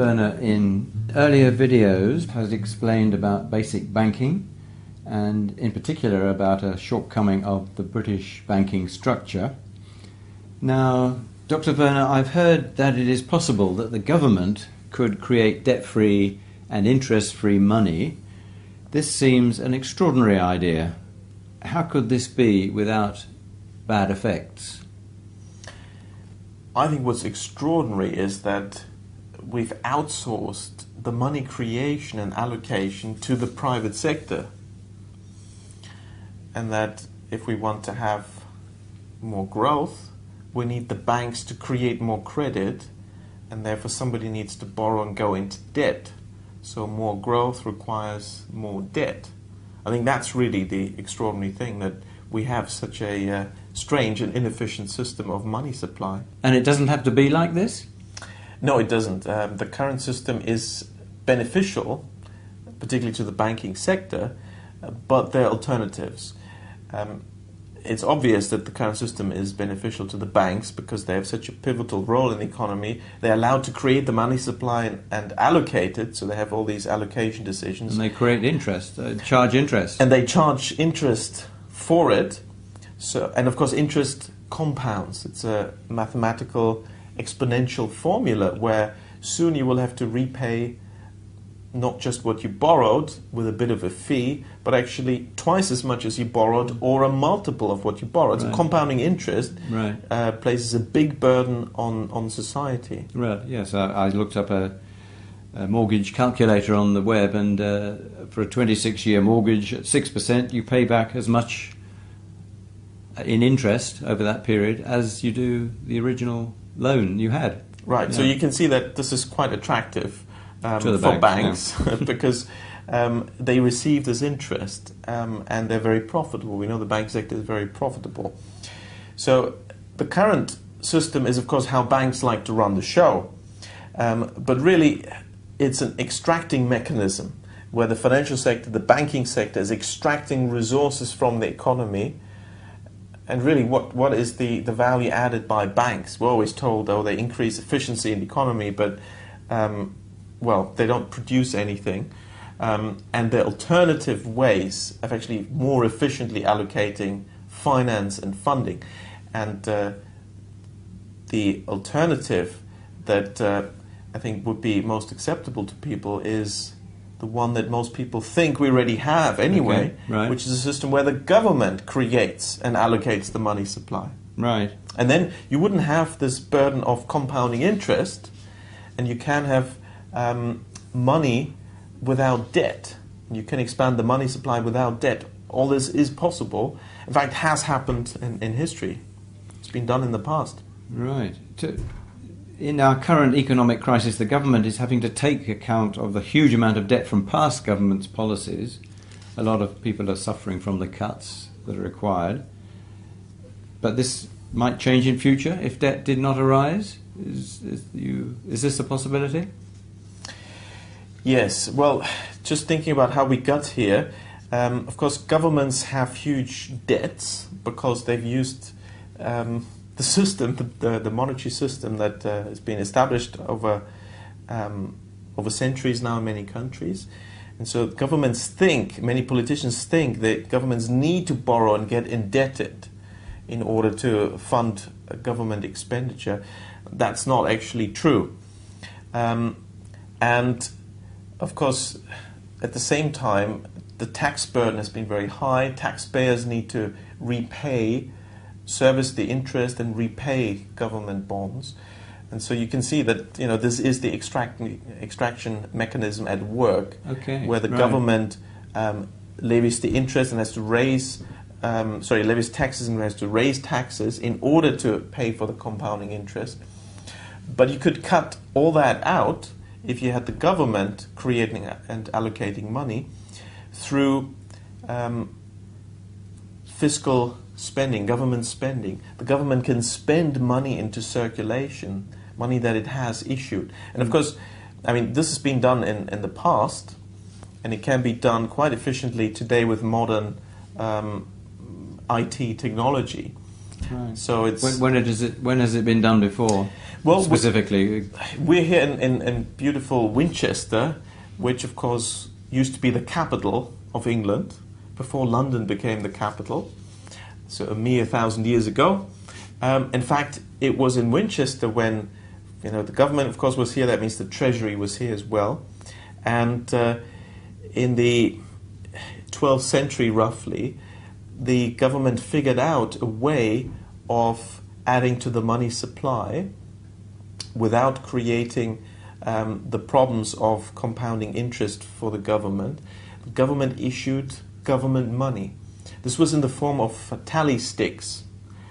Wörner, in earlier videos, has explained about basic banking, and in particular about a shortcoming of the British banking structure. Now, Dr. Wörner, I've heard that it is possible that the government could create debt-free and interest-free money. This seems an extraordinary idea. How could this be without bad effects? I think what's extraordinary is that we've outsourced the money creation and allocation to the private sector. And that if we want to have more growth, we need the banks to create more credit, and therefore somebody needs to borrow and go into debt. So more growth requires more debt. I think that's really the extraordinary thing, that we have such a strange and inefficient system of money supply. And it doesn't have to be like this? No, it doesn't. The current system is beneficial, particularly to the banking sector, but there are alternatives. It's obvious that the current system is beneficial to the banks because they have such a pivotal role in the economy. They're allowed to create the money supply and allocate it, so they have all these allocation decisions. And they create interest, charge interest. And they charge interest for it. So, and of course interest compounds. It's a mathematical exponential formula where soon you will have to repay not just what you borrowed with a bit of a fee, but actually twice as much as you borrowed or a multiple of what you borrowed. Right. So compounding interest places a big burden on society. Right, yes. I looked up a mortgage calculator on the web, and for a 26-year mortgage at 6%, you pay back as much in interest over that period as you do the original loan you had. Right, so you can see that this is quite attractive for banks because they receive this interest and they're very profitable. We know the bank sector is very profitable. So the current system is, of course, how banks like to run the show. But really, it's an extracting mechanism where the financial sector, the banking sector, is extracting resources from the economy. And really, what is the value added by banks? We're always told, oh, they increase efficiency in the economy, but well, they don't produce anything. And the alternative ways of actually more efficiently allocating finance and funding. And the alternative that I think would be most acceptable to people is the one that most people think we already have anyway, which is a system where the government creates and allocates the money supply. Right. And then you wouldn't have this burden of compounding interest, and you can have money without debt. You can expand the money supply without debt. All this is possible. In fact, has happened in history. It's been done in the past. Right. In our current economic crisis, the government is having to take account of the huge amount of debt from past governments' policies. A lot of people are suffering from the cuts that are required. But this might change in future if debt did not arise. Is this a possibility? Yes. Well, just thinking about how we got here, of course, governments have huge debts because they've used the system, the monetary system that has been established over centuries now in many countries. And so governments think, many politicians think that governments need to borrow and get indebted in order to fund government expenditure. That's not actually true. And of course, at the same time, the tax burden has been very high. Taxpayers need to service the interest and repay government bonds. And so you can see that this is the extraction mechanism at work, where the government levies the interest and has to levies taxes and has to raise taxes in order to pay for the compounding interest. But you could cut all that out if you had the government creating and allocating money through fiscal spending, government spending. The government can spend money into circulation, money that it has issued. And of course, I mean, this has been done in the past, and it can be done quite efficiently today with modern IT technology. Right. So it's when has it been done before? Well, specifically, we're here in beautiful Winchester, which of course used to be the capital of England before London became the capital. So a mere 1,000 years ago. In fact, it was in Winchester when the government, of course, was here. That means the treasury was here as well. And in the 12th century, roughly, the government figured out a way of adding to the money supply without creating the problems of compounding interest for the government. The government issued government money. This was in the form of tally sticks,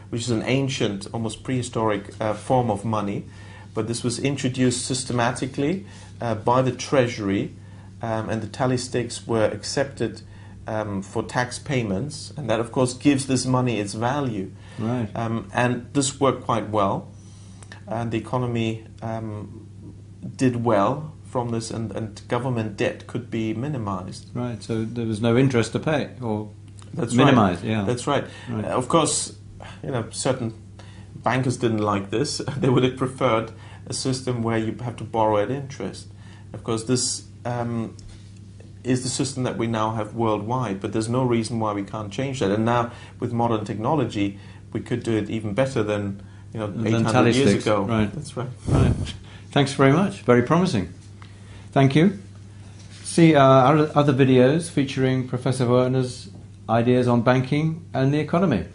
which is an ancient, almost prehistoric form of money. But this was introduced systematically by the treasury, and the tally sticks were accepted for tax payments, and that of course gives this money its value. Right. And this worked quite well, and the economy did well from this, and government debt could be minimized. Right, so there was no interest to pay, or That's minimized, right. yeah. That's right. Of course, certain bankers didn't like this. They would have preferred a system where you have to borrow at interest. Of course, this is the system that we now have worldwide, but there's no reason why we can't change that. And now, with modern technology, we could do it even better than 800 years ago. Right. That's right. Right. Thanks very much. Very promising. Thank you. See our other videos featuring Professor Wörner's ideas on banking and the economy.